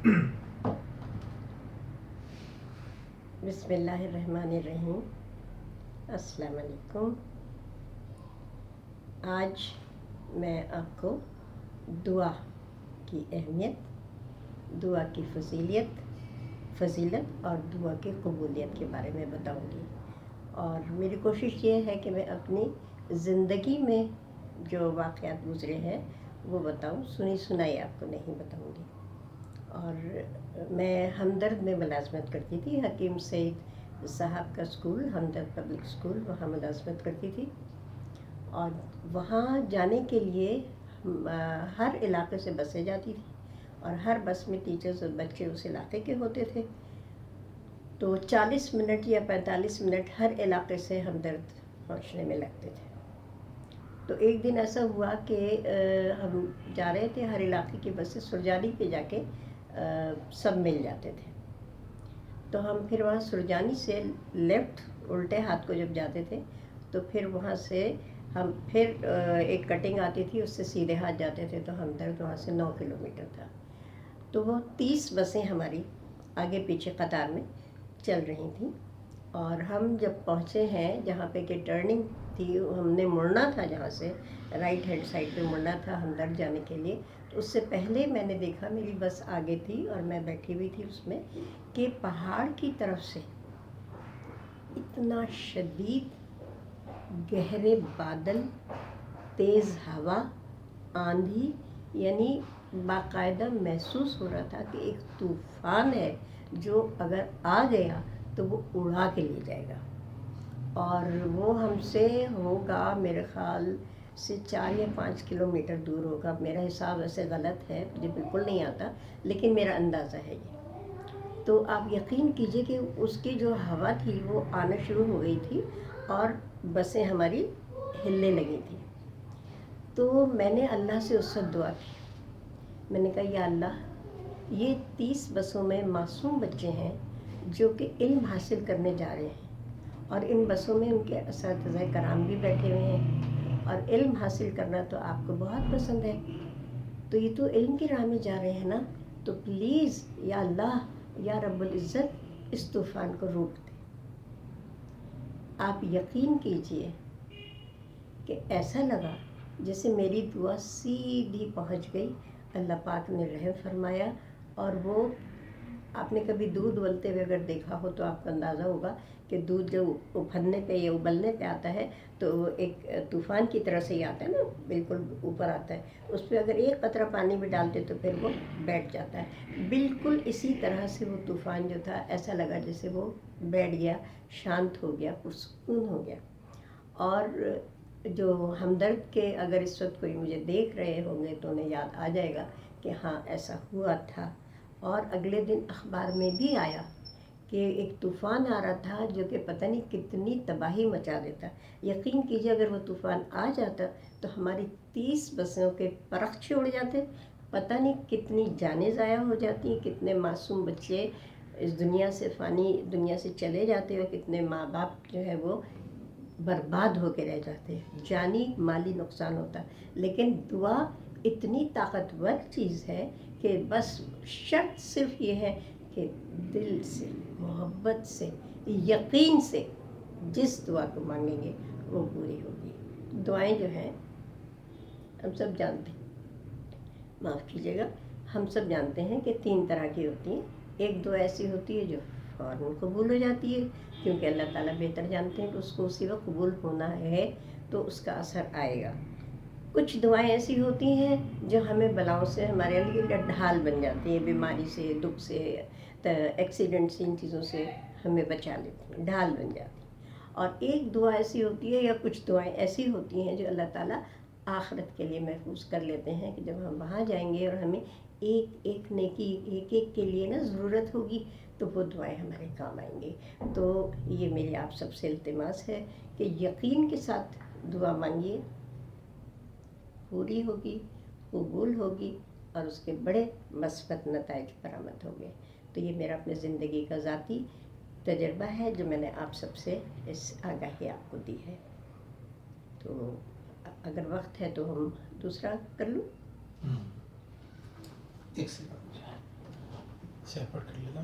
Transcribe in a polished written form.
بسم اللہ الرحمن الرحیم. السلام علیکم. آج میں آپ کو دعا کی اہمیت، دعا کی فضیلت اور دعا کی قبولیت کے بارے میں بتاؤں گی. اور میری کوشش یہ ہے کہ میں اپنی زندگی میں جو واقعات گزرے ہیں وہ بتاؤں، سنی سنائی آپ کو نہیں بتاؤں گی. اور میں ہمدرد میں ملازمت کرتی تھی، حکیم سعید صاحب کا اسکول، ہمدرد پبلک اسکول، وہاں ملازمت کرتی تھی. اور وہاں جانے کے لیے ہر علاقے سے بسیں جاتی تھی، اور ہر بس میں ٹیچرز اور بچے اس علاقے کے ہوتے تھے. تو 40 منٹ یا 45 منٹ ہر علاقے سے ہمدرد پہنچنے میں لگتے تھے. تو ایک دن ایسا ہوا کہ ہم جا رہے تھے، ہر علاقے کی بسیں سرجانی پہ جا کے سب مل جاتے تھے. تو ہم پھر وہاں سرجانی سے لیفٹ الٹے ہاتھ کو جب جاتے تھے تو پھر وہاں سے ہم پھر ایک کٹنگ آتی تھی، اس سے سیدھے ہاتھ جاتے تھے. تو ہمدرد وہاں سے 9 کلومیٹر تھا. تو وہ 30 بسیں ہماری آگے پیچھے قطار میں چل رہی تھیں. اور ہم جب پہنچے ہیں جہاں پہ کہ ٹرننگ تھی، ہم نے مڑنا تھا، جہاں سے رائٹ ہینڈ سائڈ پہ مڑنا تھا ہمدرد جانے کے لیے. تو اس سے پہلے میں نے دیکھا میری بس آگے تھی اور میں بیٹھی ہوئی تھی اس میں، کہ پہاڑ کی طرف سے اتنا شدید گہرے بادل، تیز ہوا، آندھی، یعنی باقاعدہ محسوس ہو رہا تھا کہ ایک طوفان ہے جو اگر آ گیا تو وہ اڑا کے لے جائے گا. اور وہ ہم سے ہوگا میرے خیال سے 4 یا 5 کلومیٹر دور ہوگا. میرا حساب ویسے غلط ہے، مجھے بالکل نہیں آتا، لیکن میرا اندازہ ہے یہ. تو آپ یقین کیجئے کہ اس کی جو ہوا تھی وہ آنا شروع ہو گئی تھی اور بسیں ہماری ہلنے لگی تھی. تو میں نے اللہ سے اس وقت دعا کی. میں نے کہا یا اللہ، یہ 30 بسوں میں معصوم بچے ہیں جو کہ علم حاصل کرنے جا رہے ہیں، اور ان بسوں میں ان کے اساتذہ کرام بھی بیٹھے ہوئے ہیں، اور علم حاصل کرنا تو آپ کو بہت پسند ہے. تو یہ تو علم کی راہ میں جا رہے ہیں نا، تو پلیز یا اللہ، یا رب العزت، اس طوفان کو روک دے. آپ یقین کیجئے کہ ایسا لگا جیسے میری دعا سیدھی پہنچ گئی. اللہ پاک نے رحم فرمایا. اور وہ آپ نے کبھی دودھ ابلتے ہوئے اگر دیکھا ہو تو آپ کو اندازہ ہوگا کہ دودھ جو ابلنے پہ یا ابلنے پہ آتا ہے تو ایک طوفان کی طرح سے ہی آتا ہے نا، بالکل اوپر آتا ہے. اس پہ اگر ایک قطرہ پانی بھی ڈالتے تو پھر وہ بیٹھ جاتا ہے. بالکل اسی طرح سے وہ طوفان جو تھا، ایسا لگا جیسے وہ بیٹھ گیا، شانت ہو گیا، پرسکون ہو گیا. اور جو ہمدرد کے اگر اس وقت کوئی مجھے دیکھ رہے ہوں گے تو انہیں یاد آ جائے گا کہ ہاں ایسا ہوا تھا. اور اگلے دن اخبار میں بھی آیا کہ ایک طوفان آ رہا تھا جو کہ پتہ نہیں کتنی تباہی مچا دیتا. یقین کیجئے اگر وہ طوفان آ جاتا تو ہماری 30 بسوں کے پرخچے اڑ جاتے، پتہ نہیں کتنی جانیں ضائع ہو جاتی، کتنے معصوم بچے اس دنیا سے فانی دنیا سے چلے جاتے، اور کتنے ماں باپ جو ہے وہ برباد ہو کے رہ جاتے، جانی مالی نقصان ہوتا. لیکن دعا اتنی طاقتور چیز ہے کہ بس شرط صرف یہ ہے کہ دل سے، محبت سے، یقین سے جس دعا کو مانگیں گے وہ پوری ہوگی. دعائیں جو ہیں ہم سب جانتے ہیں، معاف کیجیے گا، ہم سب جانتے ہیں کہ 3 طرح کی ہوتی ہیں. ایک دعا ایسی ہوتی ہے جو فوراً قبول ہو جاتی ہے، کیونکہ اللہ تعالیٰ بہتر جانتے ہیں کہ اس کو اسی وقت قبول ہونا ہے تو اس کا اثر آئے گا. کچھ دعائیں ایسی ہوتی ہیں جو ہمیں بلاؤں سے، ہمارے لیے ڈھال بن جاتی ہیں، بیماری سے، دکھ سے، ایکسیڈنٹ سے، ان چیزوں سے ہمیں بچا لیتی ہیں، ڈھال بن جاتی ہیں. اور ایک دعا ایسی ہوتی ہے، یا کچھ دعائیں ایسی ہوتی ہیں جو اللہ تعالیٰ آخرت کے لیے محفوظ کر لیتے ہیں کہ جب ہم وہاں جائیں گے اور ہمیں ایک ایک نیکی، ایک ایک کے لیے نا ضرورت ہوگی تو وہ دعائیں ہمارے کام آئیں گی. تو یہ میری آپ سب سے التماس ہے کہ یقین کے ساتھ دعا مانگیے، پوری ہوگی، قبول ہوگی، اور اس کے بڑے مثبت نتائج برآمد ہوں گے. تو یہ میرا اپنے زندگی کا ذاتی تجربہ ہے جو میں نے آپ سب سے اس آگاہی آپ کو دی ہے. تو اگر وقت ہے تو ہم دوسرا کر لوں. ایک سیکنڈ. چاہے پڑھ کر لینا.